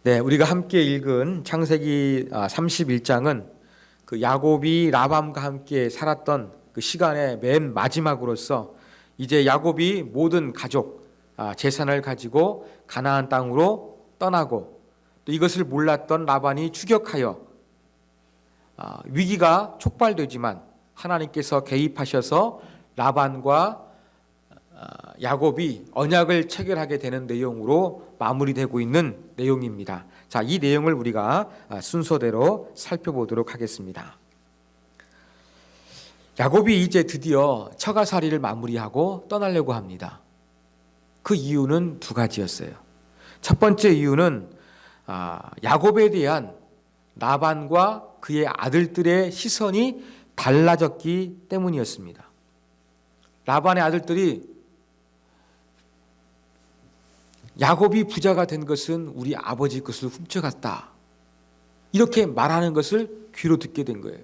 네, 우리가 함께 읽은 창세기 31장은 그 야곱이 라밤과 함께 살았던 그 시간의 맨 마지막으로서 이제 야곱이 모든 가족, 재산을 가지고 가나안 땅으로 떠나고 또 이것을 몰랐던 라반이 추격하여 위기가 촉발되지만 하나님께서 개입하셔서 라반과 야곱이 언약을 체결하게 되는 내용으로 마무리되고 있는 내용입니다. 자, 이 내용을 우리가 순서대로 살펴보도록 하겠습니다. 야곱이 이제 드디어 처가살이를 마무리하고 떠나려고 합니다. 그 이유는 두 가지였어요. 첫 번째 이유는 야곱에 대한 라반과 그의 아들들의 시선이 달라졌기 때문이었습니다. 라반의 아들들이 야곱이 부자가 된 것은 우리 아버지 것을 훔쳐갔다, 이렇게 말하는 것을 귀로 듣게 된 거예요.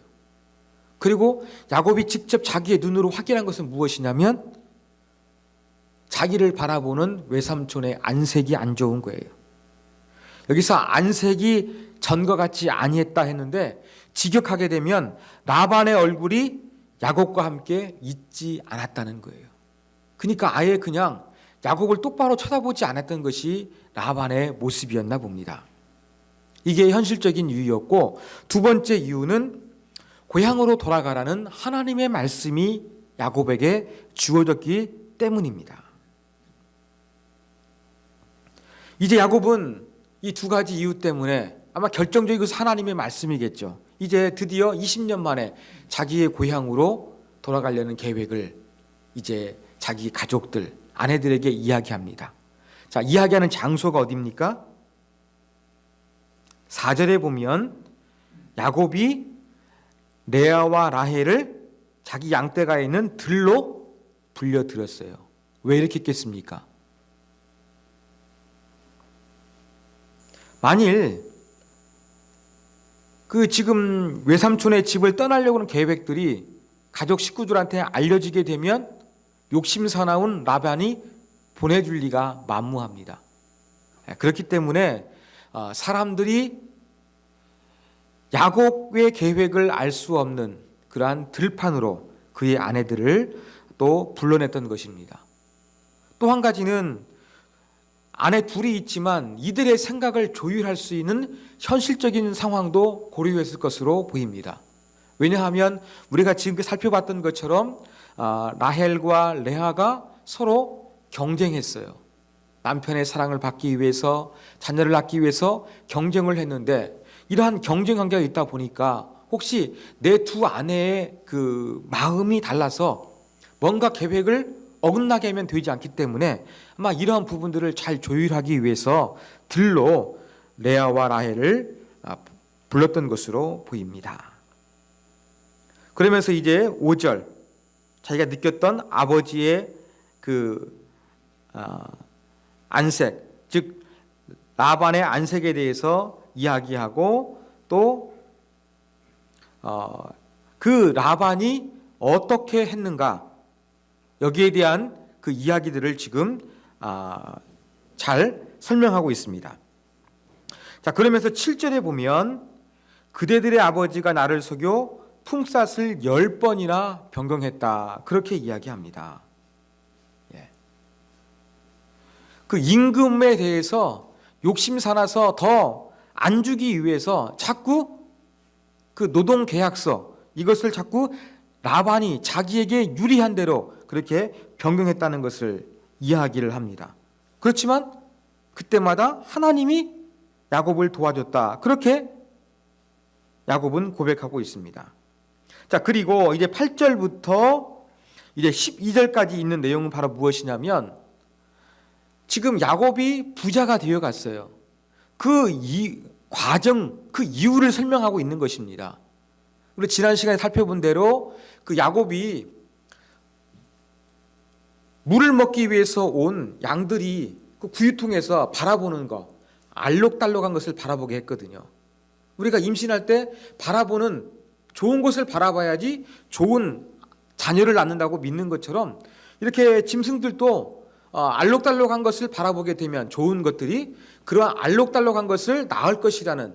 그리고 야곱이 직접 자기의 눈으로 확인한 것은 무엇이냐면 자기를 바라보는 외삼촌의 안색이 안 좋은 거예요. 여기서 안색이 전과 같지 아니했다 했는데 직역하게 되면 라반의 얼굴이 야곱과 함께 있지 않았다는 거예요. 그러니까 아예 그냥 야곱을 똑바로 쳐다보지 않았던 것이 라반의 모습이었나 봅니다. 이게 현실적인 이유였고, 두 번째 이유는 고향으로 돌아가라는 하나님의 말씀이 야곱에게 주어졌기 때문입니다. 이제 야곱은 이 두 가지 이유 때문에 아마 결정적인 것은 하나님의 말씀이겠죠. 이제 드디어 20년 만에 자기의 고향으로 돌아가려는 계획을 이제 자기 가족들, 아내들에게 이야기합니다. 자, 이야기하는 장소가 어디입니까? 4절에 보면 야곱이 레아와 라헬을 자기 양떼가 있는 들로 불려들었어요. 왜 이렇게 했겠습니까? 만일 그 지금 외삼촌의 집을 떠나려고 하는 계획들이 가족 식구들한테 알려지게 되면 욕심사나운 라반이 보내줄 리가 만무합니다. 그렇기 때문에 사람들이 야곱의 계획을 알 수 없는 그러한 들판으로 그의 아내들을 또 불러냈던 것입니다. 또 한 가지는 아내 둘이 있지만 이들의 생각을 조율할 수 있는 현실적인 상황도 고려했을 것으로 보입니다. 왜냐하면 우리가 지금까지 살펴봤던 것처럼 라헬과 레아가 서로 경쟁했어요. 남편의 사랑을 받기 위해서, 자녀를 낳기 위해서 경쟁을 했는데, 이러한 경쟁 관계가 있다 보니까 혹시 내 두 아내의 그 마음이 달라서 뭔가 계획을 어긋나게 하면 되지 않기 때문에 아마 이러한 부분들을 잘 조율하기 위해서 들로 레아와 라헬을 불렀던 것으로 보입니다. 그러면서 이제 5절, 자기가 느꼈던 아버지의 그 안색, 즉 라반의 안색에 대해서 이야기하고 또 그 라반이 어떻게 했는가, 여기에 대한 그 이야기들을 지금 잘 설명하고 있습니다. 자, 그러면서 7절에 보면 그대들의 아버지가 나를 속여 품삯을 10번이나 변경했다, 그렇게 이야기합니다. 그 임금에 대해서 욕심사나서 더 안 주기 위해서 자꾸 그 노동계약서, 이것을 자꾸 라반이 자기에게 유리한 대로 그렇게 변경했다는 것을 이야기를 합니다. 그렇지만 그때마다 하나님이 야곱을 도와줬다, 그렇게 야곱은 고백하고 있습니다. 자, 그리고 이제 8절부터 이제 12절까지 있는 내용은 바로 무엇이냐면 지금 야곱이 부자가 되어 갔어요. 그 과정, 그 이유를 설명하고 있는 것입니다. 우리 지난 시간에 살펴본 대로 그 야곱이 물을 먹기 위해서 온 양들이 그 구유통에서 바라보는 거, 알록달록한 것을 바라보게 했거든요. 우리가 임신할 때 바라보는 좋은 것을 바라봐야지 좋은 자녀를 낳는다고 믿는 것처럼 이렇게 짐승들도 알록달록한 것을 바라보게 되면 좋은 것들이 그러한 알록달록한 것을 낳을 것이라는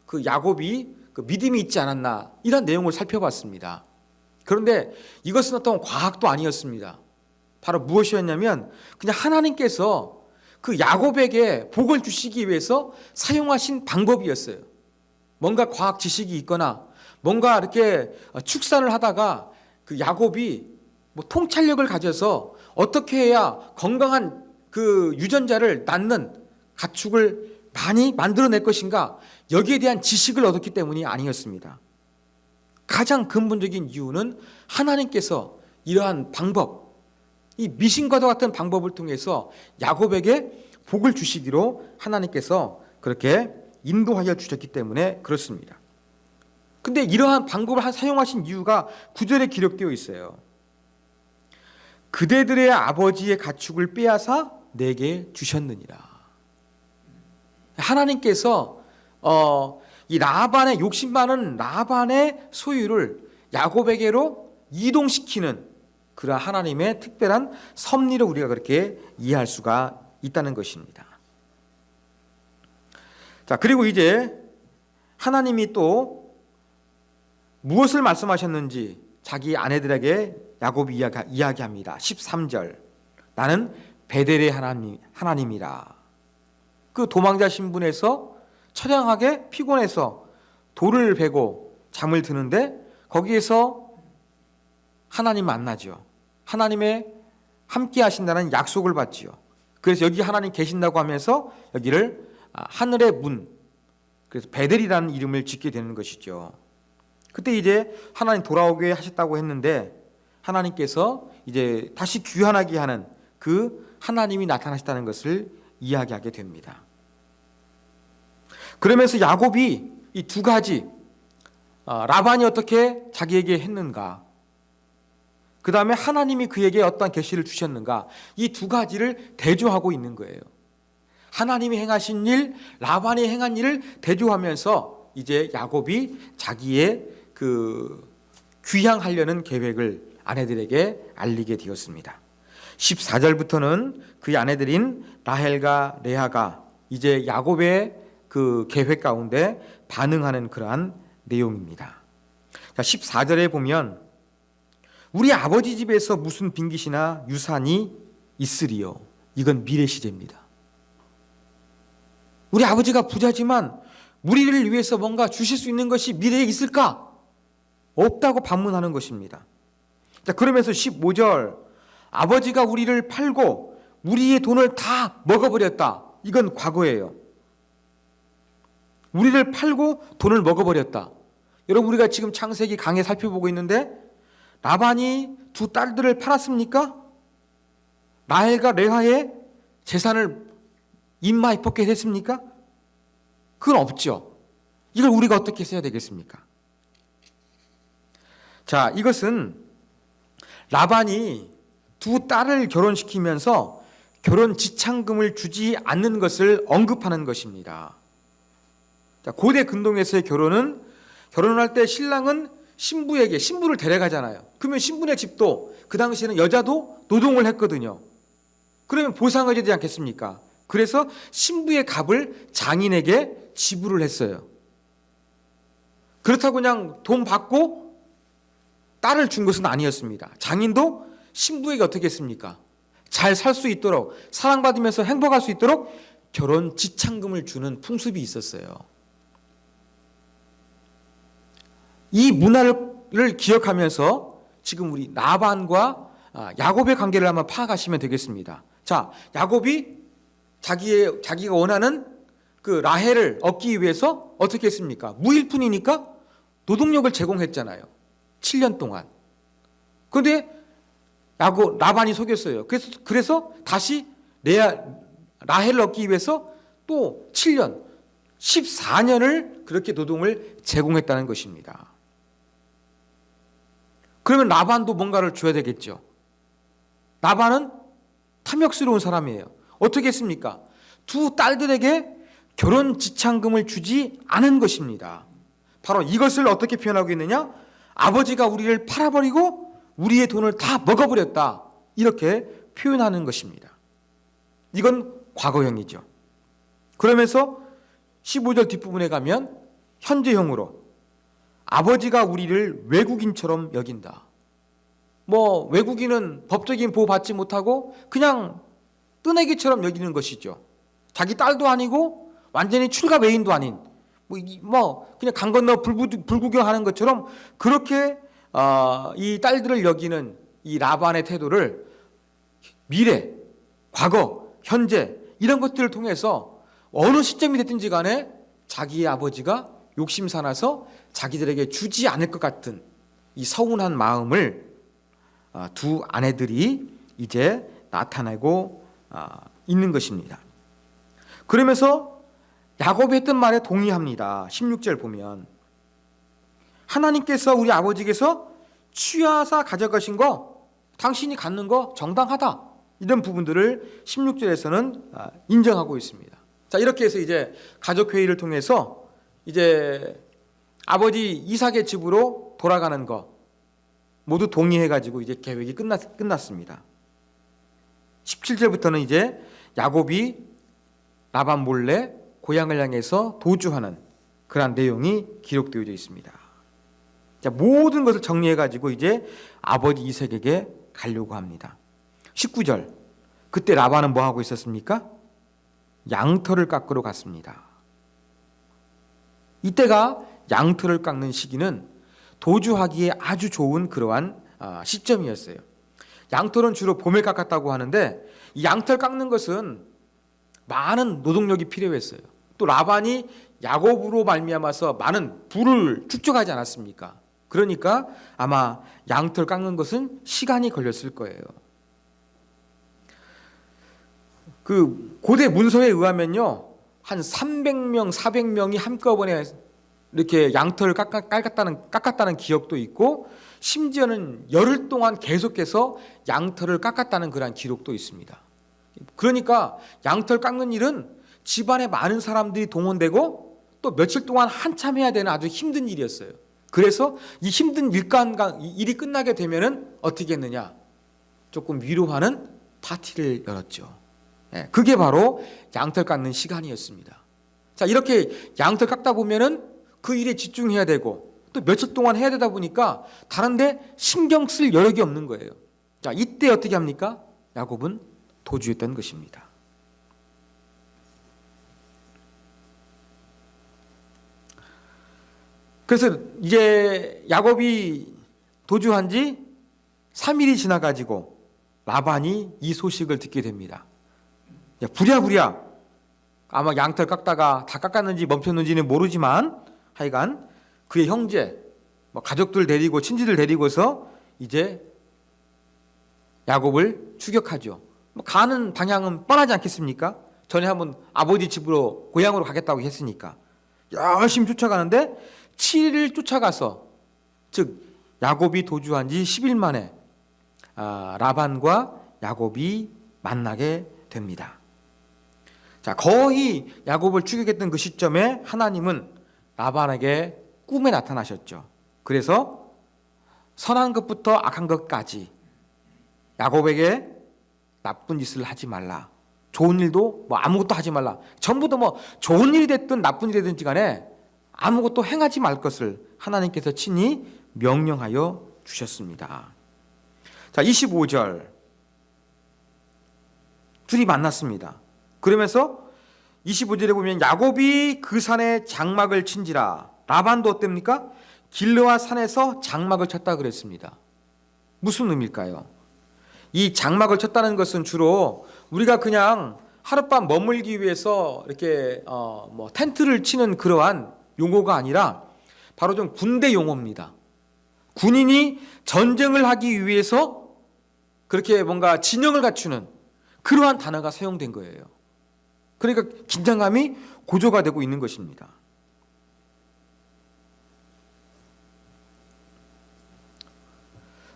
그 야곱이 그 믿음이 있지 않았나 이런 내용을 살펴봤습니다. 그런데 이것은 어떤 과학도 아니었습니다. 바로 무엇이었냐면 그냥 하나님께서 그 야곱에게 복을 주시기 위해서 사용하신 방법이었어요. 뭔가 과학 지식이 있거나 뭔가 이렇게 축산을 하다가 그 야곱이 뭐 통찰력을 가져서 어떻게 해야 건강한 그 유전자를 낳는 가축을 많이 만들어낼 것인가 여기에 대한 지식을 얻었기 때문이 아니었습니다. 가장 근본적인 이유는 하나님께서 이러한 방법, 이 미신과도 같은 방법을 통해서 야곱에게 복을 주시기로 하나님께서 그렇게 인도하여 주셨기 때문에 그렇습니다. 근데 이러한 방법을 사용하신 이유가 9절에 기록되어 있어요. 그대들의 아버지의 가축을 빼앗아 내게 주셨느니라. 하나님께서 이 라반의 욕심 많은 라반의 소유를 야곱에게로 이동시키는 그러한 하나님의 특별한 섭리를 우리가 그렇게 이해할 수가 있다는 것입니다. 자, 그리고 이제 하나님이 또 무엇을 말씀하셨는지 자기 아내들에게 야곱이 이야기합니다. 13절. 나는 베델의 하나님이라. 그 도망자 신분에서 처량하게 피곤해서 돌을 베고 잠을 드는데 거기에서 하나님 만나죠. 하나님의 함께 하신다는 약속을 받지요. 그래서 여기 하나님 계신다고 하면서 여기를 하늘의 문, 그래서 베델이라는 이름을 짓게 되는 것이죠. 그때 이제 하나님 돌아오게 하셨다고 했는데 하나님께서 이제 다시 귀환하게 하는 그 하나님이 나타나셨다는 것을 이야기하게 됩니다. 그러면서 야곱이 이 두 가지 라반이 어떻게 자기에게 했는가, 그 다음에 하나님이 그에게 어떠한 계시를 주셨는가, 이 두 가지를 대조하고 있는 거예요. 하나님이 행하신 일, 라반이 행한 일을 대조하면서 이제 야곱이 자기의 그 귀향하려는 계획을 아내들에게 알리게 되었습니다. 14절부터는 그의 아내들인 라헬과 레아가 이제 야곱의 그 계획 가운데 반응하는 그러한 내용입니다. 14절에 보면 우리 아버지 집에서 무슨 빈깃이나 유산이 있으리요. 이건 미래 시제입니다. 우리 아버지가 부자지만 우리를 위해서 뭔가 주실 수 있는 것이 미래에 있을까? 없다고 반문하는 것입니다. 자, 그러면서 15절 아버지가 우리를 팔고 우리의 돈을 다 먹어버렸다. 이건 과거예요. 우리를 팔고 돈을 먹어버렸다. 여러분, 우리가 지금 창세기 강해 살펴보고 있는데 라반이 두 딸들을 팔았습니까? 라헬과 레아의 재산을 입마에 벗게 됐습니까? 그건 없죠. 이걸 우리가 어떻게 써야 되겠습니까? 자, 이것은 라반이 두 딸을 결혼시키면서 결혼 지참금을 주지 않는 것을 언급하는 것입니다. 자, 고대 근동에서의 결혼은 결혼을 할 때 신랑은 신부를 데려가잖아요. 그러면 신부의 집도 그 당시에는 여자도 노동을 했거든요. 그러면 보상을 해야 되지 않겠습니까? 그래서 신부의 값을 장인에게 지불을 했어요. 그렇다고 그냥 돈 받고 딸을 준 것은 아니었습니다. 장인도 신부에게 어떻게 했습니까? 잘 살 수 있도록, 사랑받으면서 행복할 수 있도록 결혼 지참금을 주는 풍습이 있었어요. 이 문화를 기억하면서 지금 우리 라반과 야곱의 관계를 한번 파악하시면 되겠습니다. 자, 야곱이 자기가 원하는 그 라헬을 얻기 위해서 어떻게 했습니까? 무일푼이니까 노동력을 제공했잖아요. 7년 동안. 그런데 라반이 속였어요. 그래서 다시 라헬을 얻기 위해서 또 7년, 14년을 그렇게 노동을 제공했다는 것입니다. 그러면 라반도 뭔가를 줘야 되겠죠. 라반은 탐욕스러운 사람이에요. 어떻게 했습니까? 두 딸들에게 결혼 지참금을 주지 않은 것입니다. 바로 이것을 어떻게 표현하고 있느냐? 아버지가 우리를 팔아버리고 우리의 돈을 다 먹어버렸다. 이렇게 표현하는 것입니다. 이건 과거형이죠. 그러면서 15절 뒷부분에 가면 현재형으로 아버지가 우리를 외국인처럼 여긴다. 뭐 외국인은 법적인 보호 받지 못하고 그냥 뜨내기처럼 여기는 것이죠. 자기 딸도 아니고 완전히 출가 외인도 아닌 그냥 강 건너 불구경하는 것처럼 그렇게 이 딸들을 여기는 이 라반의 태도를 미래, 과거, 현재 이런 것들을 통해서 어느 시점이 됐든지 간에 자기의 아버지가 욕심사나서 자기들에게 주지 않을 것 같은 이 서운한 마음을 두 아내들이 이제 나타내고 있는 것입니다. 그러면서 야곱이 했던 말에 동의합니다. 16절 보면 하나님께서 우리 아버지께서 취하사 가져가신 거 당신이 갖는 거 정당하다. 이런 부분들을 16절에서는 인정하고 있습니다. 자, 이렇게 해서 이제 가족회의를 통해서 이제 아버지 이삭의 집으로 돌아가는 거 모두 동의해가지고 이제 계획이 끝났습니다. 17절부터는 이제 야곱이 라반 몰래 고향을 향해서 도주하는 그런 내용이 기록되어져 있습니다. 자, 모든 것을 정리해가지고 이제 아버지 이삭에게 가려고 합니다. 19절, 그때 라반은 뭐 하고 있었습니까? 양털을 깎으러 갔습니다. 이때가 양털을 깎는 시기는 도주하기에 아주 좋은 그러한 시점이었어요. 양털은 주로 봄에 깎았다고 하는데 이 양털 깎는 것은 많은 노동력이 필요했어요. 또 라반이 야곱으로 말미암아서 많은 부를 축적하지 않았습니까? 그러니까 아마 양털 깎는 것은 시간이 걸렸을 거예요. 그 고대 문서에 의하면요, 한 300명, 400명이 한꺼번에 이렇게 양털을 깎았다는 기억도 있고, 심지어는 열흘 동안 계속해서 양털을 깎았다는 그런 기록도 있습니다. 그러니까 양털 깎는 일은 집안에 많은 사람들이 동원되고 또 며칠 동안 한참 해야 되는 아주 힘든 일이었어요. 그래서 이 힘든 일이 끝나게 되면은 어떻게 했느냐? 조금 위로하는 파티를 열었죠. 그게 바로 양털 깎는 시간이었습니다. 자, 이렇게 양털 깎다 보면은 그 일에 집중해야 되고 또 며칠 동안 해야 되다 보니까 다른데 신경 쓸 여력이 없는 거예요. 자, 이때 어떻게 합니까? 야곱은 도주했던 것입니다. 그래서 이제 야곱이 도주한 지 3일이 지나가지고 라반이 이 소식을 듣게 됩니다. 부랴부랴 아마 양털 깎다가 다 깎았는지 멈췄는지는 모르지만 하여간 그의 형제, 가족들 데리고 친지들 데리고서 이제 야곱을 추격하죠. 가는 방향은 뻔하지 않겠습니까? 전에 한번 아버지 집으로 고향으로 가겠다고 했으니까 열심히 쫓아가는데 7일 쫓아가서, 즉 야곱이 도주한 지 10일 만에 라반과 야곱이 만나게 됩니다. 자, 거의 야곱을 추격했던 그 시점에 하나님은 라반에게 꿈에 나타나셨죠. 그래서 선한 것부터 악한 것까지 야곱에게 나쁜 짓을 하지 말라, 좋은 일도 아무것도 하지 말라, 전부 다 좋은 일이 됐든 나쁜 일이 됐든지 간에 아무것도 행하지 말 것을 하나님께서 친히 명령하여 주셨습니다. 자, 25절, 둘이 만났습니다. 그러면서 25절에 보면 야곱이 그 산에 장막을 친지라. 라반도 어땠습니까? 길르앗 산에서 장막을 쳤다 그랬습니다. 무슨 의미일까요? 이 장막을 쳤다는 것은 주로 우리가 그냥 하룻밤 머물기 위해서 이렇게 텐트를 치는 그러한 용어가 아니라 바로 좀 군대 용어입니다. 군인이 전쟁을 하기 위해서 그렇게 뭔가 진영을 갖추는 그러한 단어가 사용된 거예요. 그러니까 긴장감이 고조가 되고 있는 것입니다.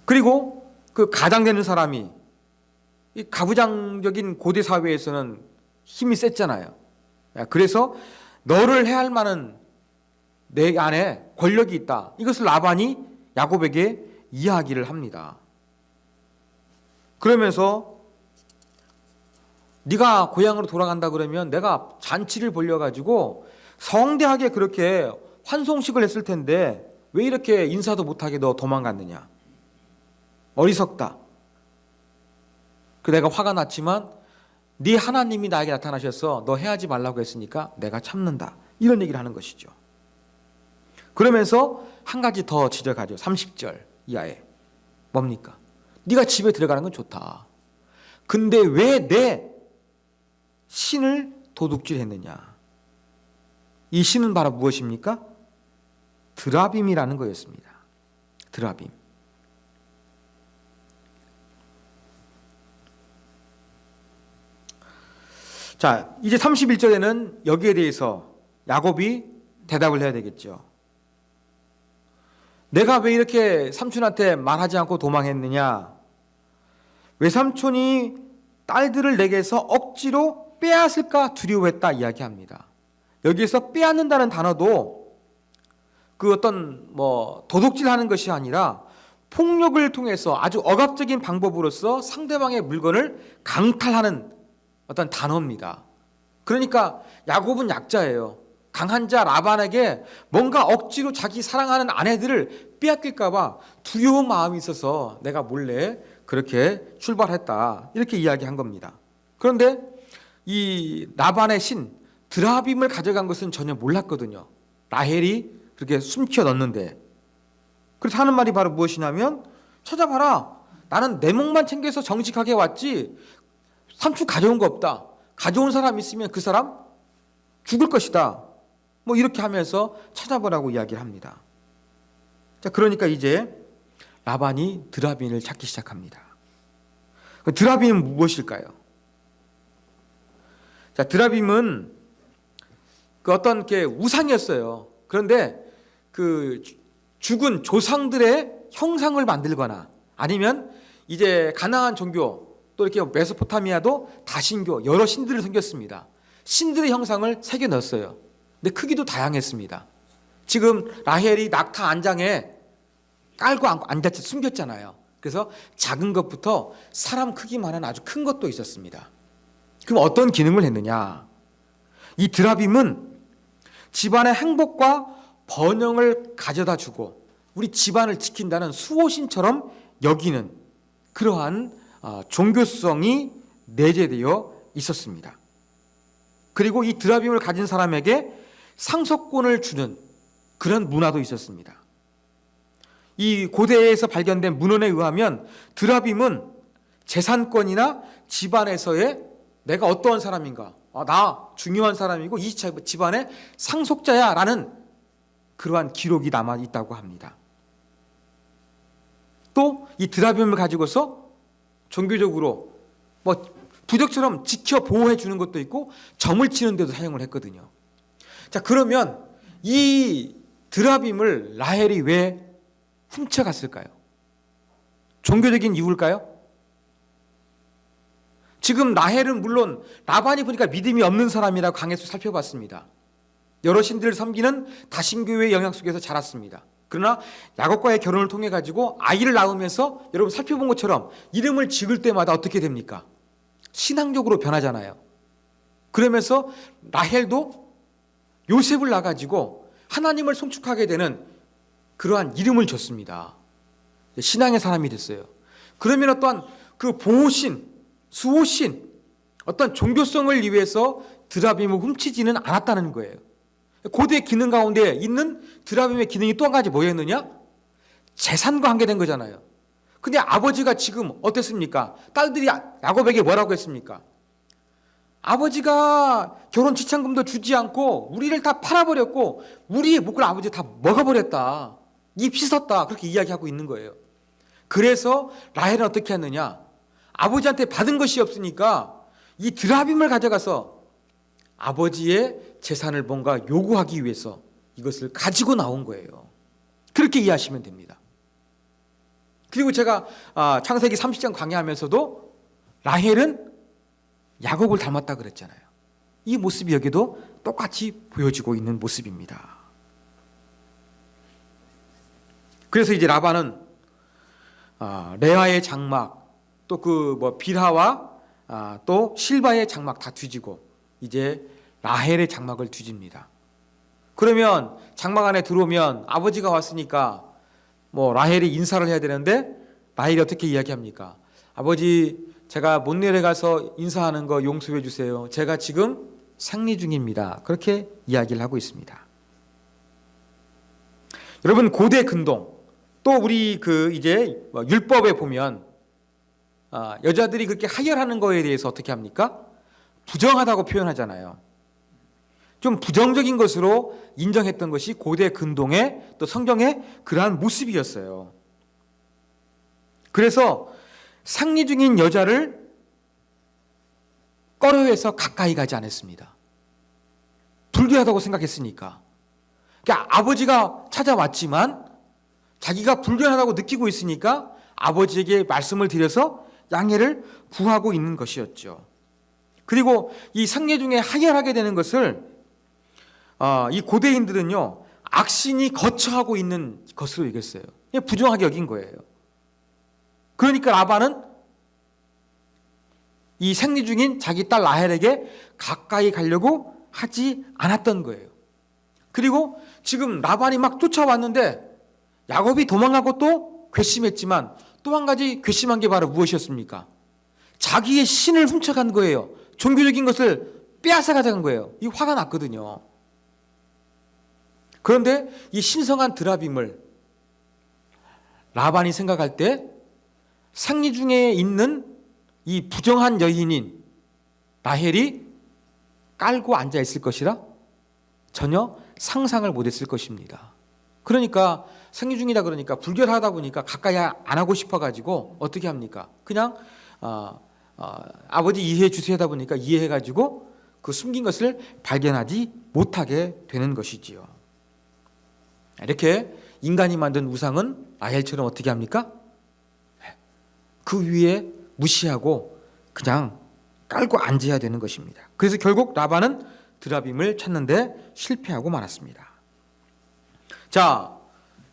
그리고 그 가장되는 사람이, 이 가부장적인 고대 사회에서는 힘이 셌잖아요. 그래서 너를 해할 만한 내 안에 권력이 있다, 이것을 라반이 야곱에게 이야기를 합니다. 그러면서 네가 고향으로 돌아간다 그러면 내가 잔치를 벌려가지고 성대하게 그렇게 환송식을 했을 텐데 왜 이렇게 인사도 못하게 너 도망갔느냐. 어리석다. 그 내가 화가 났지만 네 하나님이 나에게 나타나셔서 너 해하지 말라고 했으니까 내가 참는다. 이런 얘기를 하는 것이죠. 그러면서 한 가지 더 지적하죠. 30절 이하에. 뭡니까? 네가 집에 들어가는 건 좋다. 근데 왜 내 신을 도둑질했느냐? 이 신은 바로 무엇입니까? 드라빔이라는 거였습니다. 드라빔. 자, 이제 31절에는 여기에 대해서 야곱이 대답을 해야 되겠죠. 내가 왜 이렇게 삼촌한테 말하지 않고 도망했느냐? 외삼촌이 딸들을 내게서 억지로 빼앗을까 두려워했다 이야기합니다. 여기에서 빼앗는다는 단어도 그 어떤 도둑질하는 것이 아니라 폭력을 통해서 아주 억압적인 방법으로서 상대방의 물건을 강탈하는 어떤 단어입니다. 그러니까 야곱은 약자예요. 강한 자 라반에게 뭔가 억지로 자기 사랑하는 아내들을 빼앗길까 봐 두려운 마음이 있어서 내가 몰래 그렇게 출발했다. 이렇게 이야기한 겁니다. 그런데 이 라반의 신 드라빔을 가져간 것은 전혀 몰랐거든요. 라헬이 그렇게 숨겨 넣는데. 그래서 하는 말이 바로 무엇이냐면 찾아봐라. 나는 내 몫만 챙겨서 정직하게 왔지 삼촌 가져온 거 없다. 가져온 사람 있으면 그 사람 죽을 것이다. 이렇게 하면서 찾아보라고 이야기를 합니다. 자, 그러니까 이제 라반이 드라빔을 찾기 시작합니다. 드라빔은 무엇일까요? 자, 드라빔은 그 어떤 게 우상이었어요. 그런데 그 죽은 조상들의 형상을 만들거나 아니면 이제 가나안 종교 또 이렇게 메소포타미아도 다신교 여러 신들을 섬겼습니다. 신들의 형상을 새겨 넣었어요. 근데 크기도 다양했습니다. 지금 라헬이 낙타 안장에 깔고 앉았지 숨겼잖아요. 그래서 작은 것부터 사람 크기만한 아주 큰 것도 있었습니다. 그럼 어떤 기능을 했느냐? 이 드라빔은 집안의 행복과 번영을 가져다 주고 우리 집안을 지킨다는 수호신처럼 여기는 그러한 종교성이 내재되어 있었습니다. 그리고 이 드라빔을 가진 사람에게 상속권을 주는 그런 문화도 있었습니다. 이 고대에서 발견된 문헌에 의하면 드라빔은 재산권이나 집안에서의 내가 어떠한 사람인가, 나 중요한 사람이고 이 집안의 상속자야 라는 그러한 기록이 남아 있다고 합니다. 또 이 드라빔을 가지고서 종교적으로 부적처럼 지켜 보호해 주는 것도 있고 점을 치는 데도 사용을 했거든요. 자, 그러면 이 드라빔을 라헬이 왜 훔쳐갔을까요? 종교적인 이유일까요? 지금 라헬은 물론 라반이 보니까 믿음이 없는 사람이라고 강해서 살펴봤습니다. 여러 신들을 섬기는 다신교의 영향 속에서 자랐습니다. 그러나 야곱과의 결혼을 통해 가지고 아이를 낳으면서 여러분 살펴본 것처럼 이름을 지을 때마다 어떻게 됩니까? 신앙적으로 변하잖아요. 그러면서 라헬도 요셉을 낳아가지고 하나님을 송축하게 되는 그러한 이름을 줬습니다. 신앙의 사람이 됐어요. 그러면 또한 그 보호신, 수호신, 어떤 종교성을 위해서 드라빔을 훔치지는 않았다는 거예요. 고대 기능 가운데 있는 드라빔의 기능이 또 한 가지 뭐였느냐? 재산과 관계된 거잖아요. 근데 아버지가 지금 어땠습니까? 딸들이 야곱에게 뭐라고 했습니까? 아버지가 결혼 지참금도 주지 않고 우리를 다 팔아버렸고 우리의 몫을 아버지가 다 먹어버렸다. 입 씻었다. 그렇게 이야기하고 있는 거예요. 그래서 라헬은 어떻게 했느냐? 아버지한테 받은 것이 없으니까 이 드라빔을 가져가서 아버지의 재산을 뭔가 요구하기 위해서 이것을 가지고 나온 거예요. 그렇게 이해하시면 됩니다. 그리고 제가 창세기 30장 강의하면서도 라헬은 야곱을 닮았다 그랬잖아요. 이 모습이 여기도 똑같이 보여지고 있는 모습입니다. 그래서 이제 라반은 레아의 장막 또 그 빌하와 또 실바의 장막 다 뒤지고 이제 라헬의 장막을 뒤집니다. 그러면 장막 안에 들어오면 아버지가 왔으니까 뭐 라헬이 인사를 해야 되는데 라헬이 어떻게 이야기합니까? 아버지, 제가 못 내려가서 인사하는 거 용서해 주세요. 제가 지금 생리 중입니다. 그렇게 이야기를 하고 있습니다. 여러분, 고대 근동 또 우리 이제 율법에 보면 여자들이 그렇게 하혈하는 거에 대해서 어떻게 합니까? 부정하다고 표현하잖아요. 좀 부정적인 것으로 인정했던 것이 고대 근동의 또 성경의 그러한 모습이었어요. 그래서 상리 중인 여자를 꺼려해서 가까이 가지 않았습니다. 불귀하다고 생각했으니까. 그러니까 아버지가 찾아왔지만 자기가 불결하다고 느끼고 있으니까 아버지에게 말씀을 드려서 양해를 구하고 있는 것이었죠. 그리고 이 상례 중에 하혈하게 되는 것을 이 고대인들은요, 악신이 거처하고 있는 것으로 여겼어요. 부정하게 여긴 거예요. 그러니까 라반은 이 생리 중인 자기 딸 라헬에게 가까이 가려고 하지 않았던 거예요. 그리고 지금 라반이 막 쫓아왔는데 야곱이 도망가고 또 괘씸했지만 또 한 가지 괘씸한 게 바로 무엇이었습니까? 자기의 신을 훔쳐간 거예요. 종교적인 것을 빼앗아 가져간 거예요. 이 화가 났거든요. 그런데 이 신성한 드라빔을 라반이 생각할 때 상리 중에 있는 이 부정한 여인인 라헬이 깔고 앉아 있을 것이라 전혀 상상을 못했을 것입니다. 그러니까 생리 중이다 그러니까 불결하다 보니까 가까이 안 하고 싶어가지고 어떻게 합니까? 그냥 아버지 이해해 주세요 하다 보니까 이해해가지고 그 숨긴 것을 발견하지 못하게 되는 것이지요. 이렇게 인간이 만든 우상은 라헬처럼 어떻게 합니까? 그 위에 무시하고 그냥 깔고 앉아야 되는 것입니다. 그래서 결국 라반은 드라빔을 찾는데 실패하고 말았습니다. 자,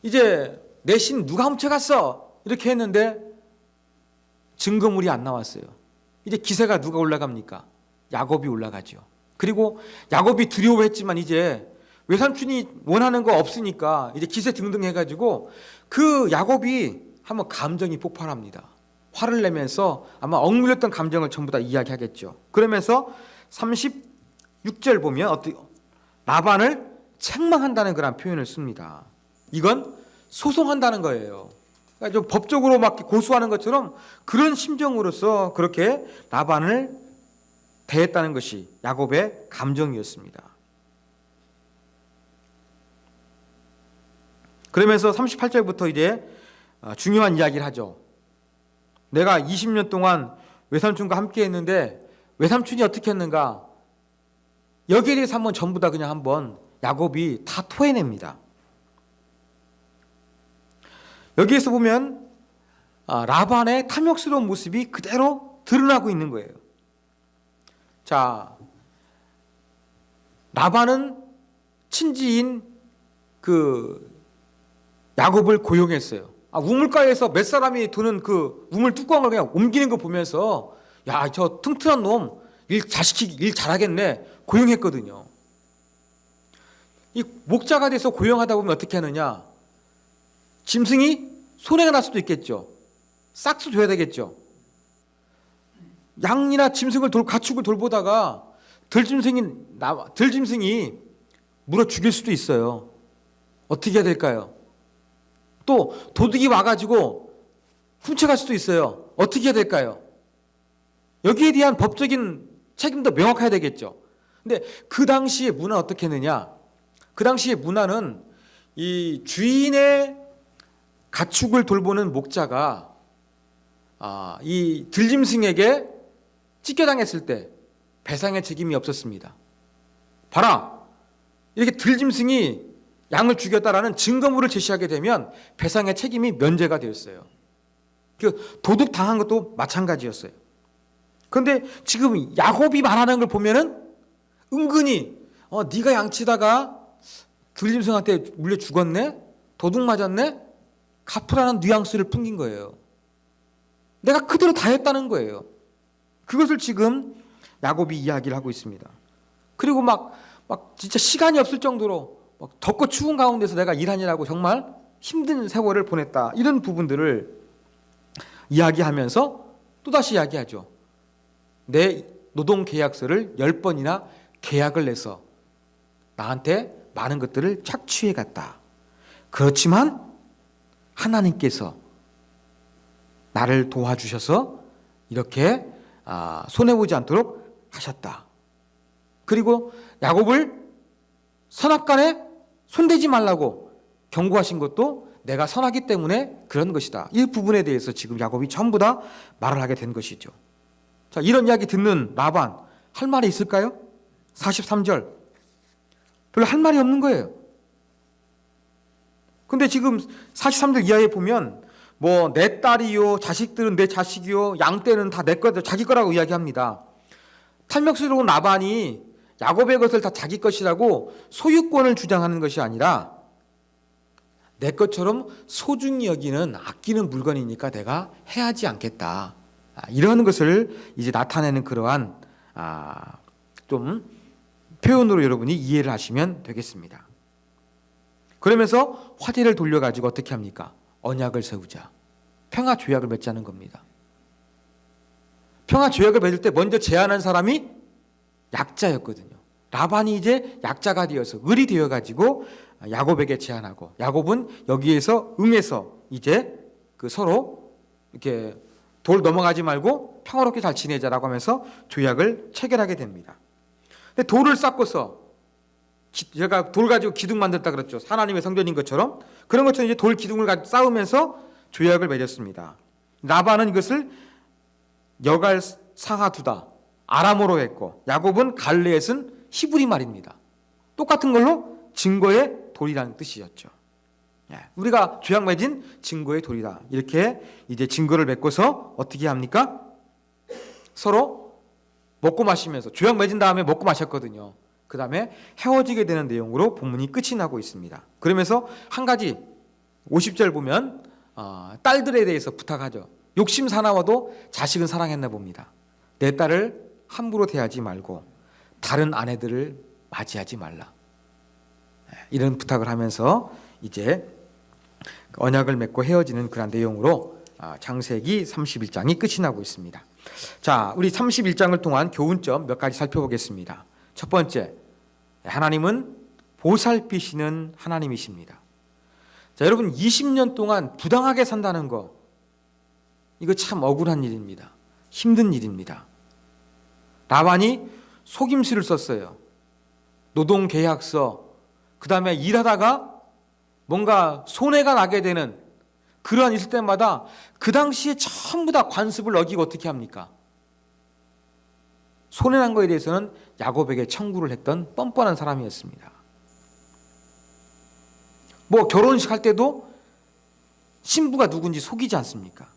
이제 내 신 누가 훔쳐갔어? 이렇게 했는데 증거물이 안 나왔어요. 이제 기세가 누가 올라갑니까? 야곱이 올라가죠. 그리고 야곱이 두려워했지만 이제 외삼촌이 원하는 거 없으니까 이제 기세 등등 해가지고 그 야곱이 한번 감정이 폭발합니다. 화를 내면서 아마 억눌렸던 감정을 전부 다 이야기하겠죠. 그러면서 36절 보면 라반을 책망한다는 그런 표현을 씁니다. 이건 소송한다는 거예요. 그러니까 좀 법적으로 막 고소하는 것처럼 그런 심정으로서 그렇게 라반을 대했다는 것이 야곱의 감정이었습니다. 그러면서 38절부터 이제 중요한 이야기를 하죠. 내가 20년 동안 외삼촌과 함께 했는데 외삼촌이 어떻게 했는가? 여기에 대해서 한번 전부 다 그냥 한번 야곱이 다 토해냅니다. 여기에서 보면 라반의 탐욕스러운 모습이 그대로 드러나고 있는 거예요. 자, 라반은 친지인 그 야곱을 고용했어요. 우물가에서 몇 사람이 도는 그 우물 뚜껑을 그냥 옮기는 거 보면서 야, 저 튼튼한 놈 일 잘하겠네 고용했거든요. 이 목자가 돼서 고용하다 보면 어떻게 하느냐? 짐승이 손해가 날 수도 있겠죠. 싹스 줘야 되겠죠. 양이나 짐승을 가축을 돌보다가 들짐승이 물어 죽일 수도 있어요. 어떻게 해야 될까요? 또 도둑이 와가지고 훔쳐갈 수도 있어요. 어떻게 해야 될까요? 여기에 대한 법적인 책임도 명확해야 되겠죠. 근데 그 당시의 문화는 어떻게 했느냐? 그 당시의 문화는 이 주인의 가축을 돌보는 목자가 이 들짐승에게 찢겨당했을 때 배상의 책임이 없었습니다. 봐라, 이렇게 들짐승이 양을 죽였다라는 증거물을 제시하게 되면 배상의 책임이 면제가 되었어요. 그 도둑 당한 것도 마찬가지였어요. 그런데 지금 야곱이 말하는 걸 보면은 은근히 네가 양치다가 들짐승한테 물려 죽었네? 도둑 맞았네? 갚으라는 뉘앙스를 풍긴 거예요. 내가 그대로 다 했다는 거예요. 그것을 지금 야곱이 이야기를 하고 있습니다. 그리고 막 진짜 시간이 없을 정도로 막 덥고 추운 가운데서 내가 일하느라고 정말 힘든 세월을 보냈다. 이런 부분들을 이야기하면서 또다시 이야기하죠. 내 노동 계약서를 10번이나 계약을 내서 나한테 많은 것들을 착취해 갔다. 그렇지만 하나님께서 나를 도와주셔서 이렇게 손해보지 않도록 하셨다. 그리고 야곱을 선악간에 손대지 말라고 경고하신 것도 내가 선하기 때문에 그런 것이다. 이 부분에 대해서 지금 야곱이 전부 다 말을 하게 된 것이죠. 자, 이런 이야기 듣는 라반 할 말이 있을까요? 43절 별로 할 말이 없는 거예요. 근데 지금 43절 이하에 보면 뭐 내 딸이요, 자식들은 내 자식이요, 양떼는 다 내 거다, 자기 거라고 이야기합니다. 탐욕스러운 라반이 야곱의 것을 다 자기 것이라고 소유권을 주장하는 것이 아니라 내 것처럼 소중히 여기는 아끼는 물건이니까 내가 해야지 않겠다. 이런 것을 이제 나타내는 그러한 좀 표현으로 여러분이 이해를 하시면 되겠습니다. 그러면서 화제를 돌려가지고 어떻게 합니까? 언약을 세우자. 평화 조약을 맺자는 겁니다. 평화 조약을 맺을 때 먼저 제안한 사람이 약자였거든요. 라반이 이제 약자가 되어서 을이 되어가지고 야곱에게 제안하고 야곱은 여기에서 응해서 이제 그 서로 이렇게 돌 넘어가지 말고 평화롭게 잘 지내자라고 하면서 조약을 체결하게 됩니다. 근데 돌을 쌓고서 제가 돌 가지고 기둥 만들었다 그랬죠. 하나님의 성전인 것처럼 그런 것처럼 이제 돌 기둥을 쌓으면서 조약을 맺었습니다. 라반은 이것을 여갈 상하두다 아람어로 했고 야곱은 갈레에서는 히브리 말입니다. 똑같은 걸로 증거의 돌이라는 뜻이었죠. 우리가 조약 맺은 증거의 돌이다. 이렇게 이제 증거를 맺고서 어떻게 합니까? 서로 먹고 마시면서 조약 맺은 다음에 먹고 마셨거든요. 그 다음에 헤어지게 되는 내용으로 본문이 끝이 나고 있습니다. 그러면서 한 가지 50절 보면 딸들에 대해서 부탁하죠. 욕심 사나워도 자식은 사랑했나 봅니다. 내 딸을 함부로 대하지 말고 다른 아내들을 맞이하지 말라. 이런 부탁을 하면서 이제 언약을 맺고 헤어지는 그런 내용으로 창세기 31장이 끝이 나고 있습니다. 자, 우리 31장을 통한 교훈점 몇 가지 살펴보겠습니다. 첫 번째, 하나님은 보살피시는 하나님이십니다. 자, 여러분 20년 동안 부당하게 산다는 거 이거 참 억울한 일입니다. 힘든 일입니다. 라반이 속임수를 썼어요. 노동계약서, 그 다음에 일하다가 뭔가 손해가 나게 되는 그러한 있을 때마다 그 당시에 전부 다 관습을 어기고 어떻게 합니까? 손해난 거에 대해서는 야곱에게 청구를 했던 뻔뻔한 사람이었습니다. 뭐 결혼식 할 때도 신부가 누군지 속이지 않습니까?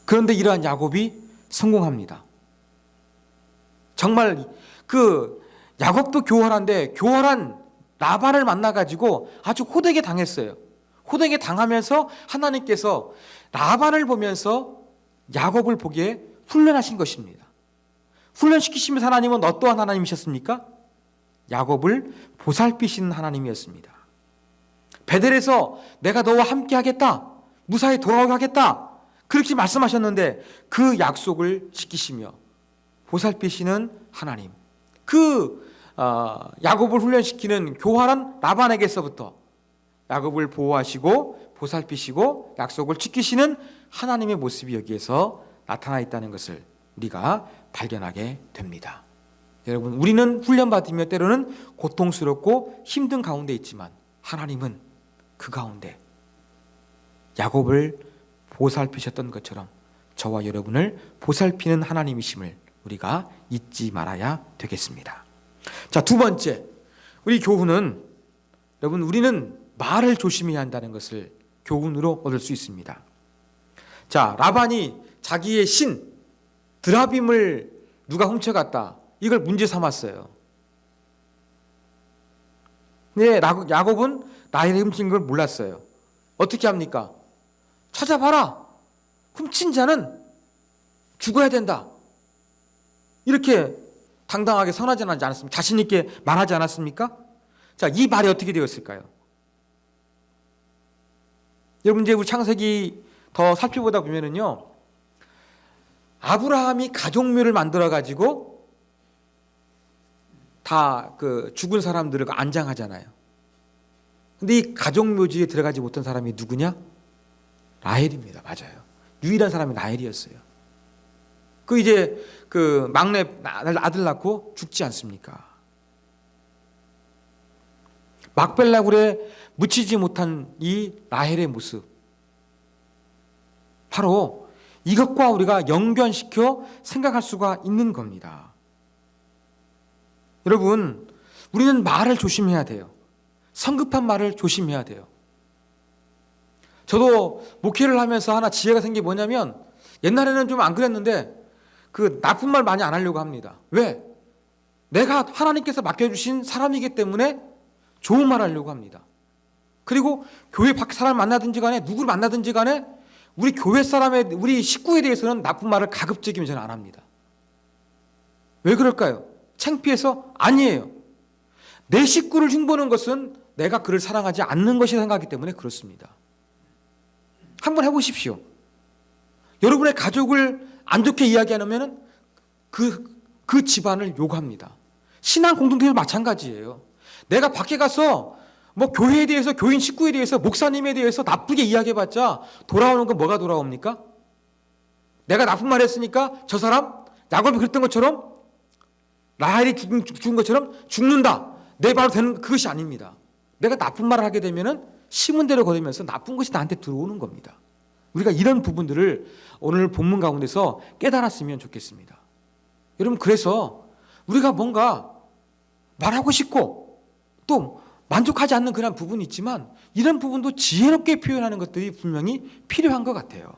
그런데 이러한 야곱이 성공합니다. 정말 그 야곱도 교활한데 교활한 라반을 만나가지고 아주 호되게 당했어요. 호되게 당하면서 하나님께서 라반을 보면서 야곱을 보기에 훈련하신 것입니다. 훈련시키시면서 하나님은 어떠한 하나님이셨습니까? 야곱을 보살피시는 하나님이었습니다. 베델에서 내가 너와 함께 하겠다. 무사히 돌아오게 하겠다. 그렇게 말씀하셨는데 그 약속을 지키시며 보살피시는 하나님. 야곱을 훈련시키는 교활한 라반에게서부터 야곱을 보호하시고 보살피시고 약속을 지키시는 하나님의 모습이 여기에서 나타나 있다는 것을 우리가 발견하게 됩니다. 여러분, 우리는 훈련받으며 때로는 고통스럽고 힘든 가운데 있지만 하나님은 그 가운데 야곱을 보살피셨던 것처럼 저와 여러분을 보살피는 하나님이심을 우리가 잊지 말아야 되겠습니다. 자, 두 번째, 우리 교훈은 여러분 우리는 말을 조심해야 한다는 것을 교훈으로 얻을 수 있습니다. 자, 라반이 자기의 신 드라빔을 누가 훔쳐갔다. 이걸 문제 삼았어요. 근데 야곱은 라헬이 훔친 걸 몰랐어요. 어떻게 합니까? 찾아봐라. 훔친 자는 죽어야 된다. 이렇게 당당하게 선하지 않았습니까? 자신 있게 말하지 않았습니까? 자, 이 말이 어떻게 되었을까요? 여러분, 이제 우리 창세기 더 살펴보다 보면은요, 아브라함이 가족묘를 만들어 가지고 다 그 죽은 사람들을 안장하잖아요. 근데 이 가족묘지에 들어가지 못한 사람이 누구냐? 라헬입니다. 맞아요. 유일한 사람이 라헬이었어요. 그 이제 그 막내 아들 낳고 죽지 않습니까? 막벨라굴에 묻히지 못한 이 라헬의 모습, 바로 이것과 우리가 연관시켜 생각할 수가 있는 겁니다. 여러분, 우리는 말을 조심해야 돼요. 성급한 말을 조심해야 돼요. 저도 목회를 하면서 하나 지혜가 생긴 게 뭐냐면, 옛날에는 좀 안 그랬는데 그 나쁜 말 많이 안 하려고 합니다. 왜? 내가 하나님께서 맡겨주신 사람이기 때문에 좋은 말 하려고 합니다. 그리고 교회 밖 사람을 만나든지 간에 누구를 만나든지 간에 우리 교회 사람의, 우리 식구에 대해서는 나쁜 말을 가급적이면 저는 안 합니다. 왜 그럴까요? 창피해서? 아니에요. 내 식구를 흉보는 것은 내가 그를 사랑하지 않는 것이 생각하기 때문에 그렇습니다. 한번 해보십시오. 여러분의 가족을 안 좋게 이야기하면 그 집안을 욕합니다. 신앙 공동체도 마찬가지예요. 내가 밖에 가서 뭐 교회에 대해서, 교인 식구에 대해서, 목사님에 대해서 나쁘게 이야기해봤자 돌아오는 건 뭐가 돌아옵니까? 내가 나쁜 말 했으니까 저 사람, 야곱이 그랬던 것처럼, 라헬이 죽은 것처럼 죽는다. 내 바로 되는 그것이 아닙니다. 내가 나쁜 말을 하게 되면은 심은 대로 걸으면서 나쁜 것이 나한테 들어오는 겁니다. 우리가 이런 부분들을 오늘 본문 가운데서 깨달았으면 좋겠습니다. 여러분, 그래서 우리가 뭔가 말하고 싶고 또 만족하지 않는 그런 부분이 있지만 이런 부분도 지혜롭게 표현하는 것들이 분명히 필요한 것 같아요.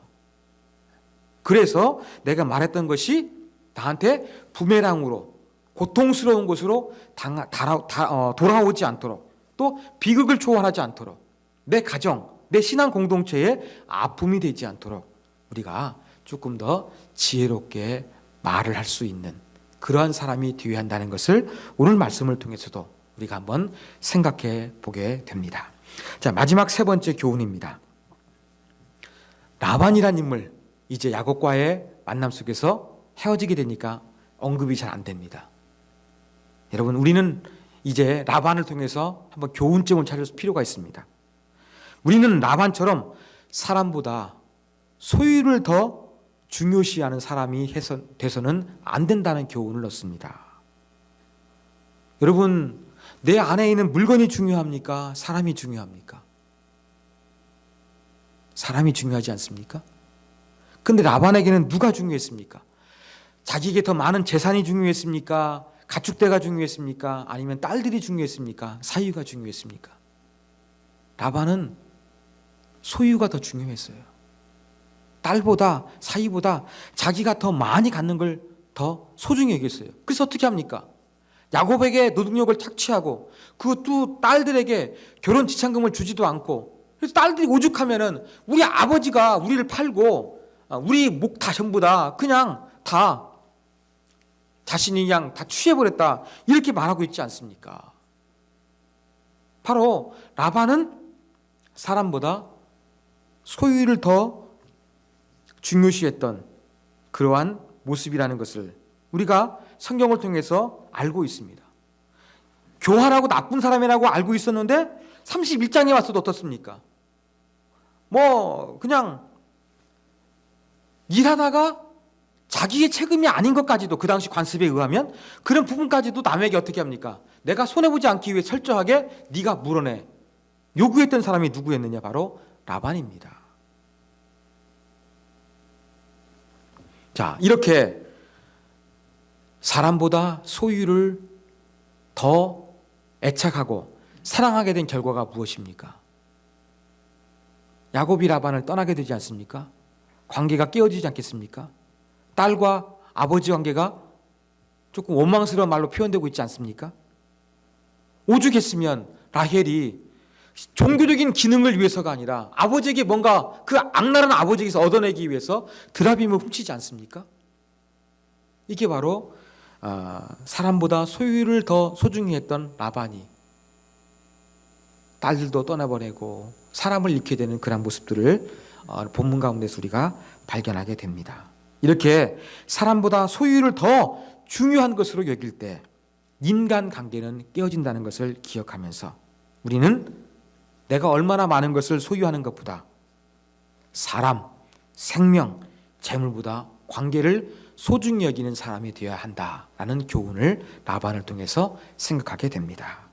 그래서 내가 말했던 것이 나한테 부메랑으로, 고통스러운 곳으로 돌아오지 않도록, 또 비극을 초월하지 않도록, 내 가정, 내 신앙 공동체에 아픔이 되지 않도록 우리가 조금 더 지혜롭게 말을 할 수 있는 그러한 사람이 되어야 한다는 것을 오늘 말씀을 통해서도 우리가 한번 생각해 보게 됩니다. 자, 마지막 세 번째 교훈입니다. 라반이라는 인물, 이제 야곱과의 만남 속에서 헤어지게 되니까 언급이 잘 안 됩니다. 여러분, 우리는 이제 라반을 통해서 한번 교훈점을 찾을 필요가 있습니다. 우리는 라반처럼 사람보다 소유를 더 중요시하는 사람이 돼서는 안 된다는 교훈을 얻습니다. 여러분, 내 안에 있는 물건이 중요합니까? 사람이 중요합니까? 사람이 중요하지 않습니까? 근데 라반에게는 누가 중요했습니까? 자기에게 더 많은 재산이 중요했습니까? 가축대가 중요했습니까? 아니면 딸들이 중요했습니까? 사유가 중요했습니까? 라반은 소유가 더 중요했어요. 딸보다, 사유보다 자기가 더 많이 갖는 걸 더 소중히 여겼어요. 그래서 어떻게 합니까? 야곱에게 노동력을 착취하고 그것도 딸들에게 결혼 지참금을 주지도 않고, 그래서 딸들이 오죽하면은 우리 아버지가 우리를 팔고 우리 목 다 전부 다 그냥 다 자신이 그냥 다 취해버렸다, 이렇게 말하고 있지 않습니까? 바로 라반은 사람보다 소유를 더 중요시했던 그러한 모습이라는 것을 우리가 성경을 통해서 알고 있습니다. 교활하고 나쁜 사람이라고 알고 있었는데 31장에 와서도 어떻습니까? 뭐 그냥 일하다가 자기의 책임이 아닌 것까지도, 그 당시 관습에 의하면 그런 부분까지도 남에게 어떻게 합니까? 내가 손해보지 않기 위해 철저하게 네가 물어내, 요구했던 사람이 누구였느냐? 바로 라반입니다. 자, 이렇게 사람보다 소유를 더 애착하고 사랑하게 된 결과가 무엇입니까? 야곱이 라반을 떠나게 되지 않습니까? 관계가 깨어지지 않겠습니까? 딸과 아버지 관계가 조금 원망스러운 말로 표현되고 있지 않습니까? 오죽했으면 라헬이 종교적인 기능을 위해서가 아니라 아버지에게 뭔가 그 악랄한 아버지에게서 얻어내기 위해서 드라빔을 훔치지 않습니까? 이게 바로 사람보다 소유를 더 소중히 했던 라반이 딸들도 떠나보내고 사람을 잃게 되는 그런 모습들을 본문 가운데서 우리가 발견하게 됩니다. 이렇게 사람보다 소유를 더 중요한 것으로 여길 때 인간 관계는 깨어진다는 것을 기억하면서 우리는 내가 얼마나 많은 것을 소유하는 것보다 사람, 생명, 재물보다 관계를 소중히 여기는 사람이 되어야 한다라는 교훈을 라반을 통해서 생각하게 됩니다.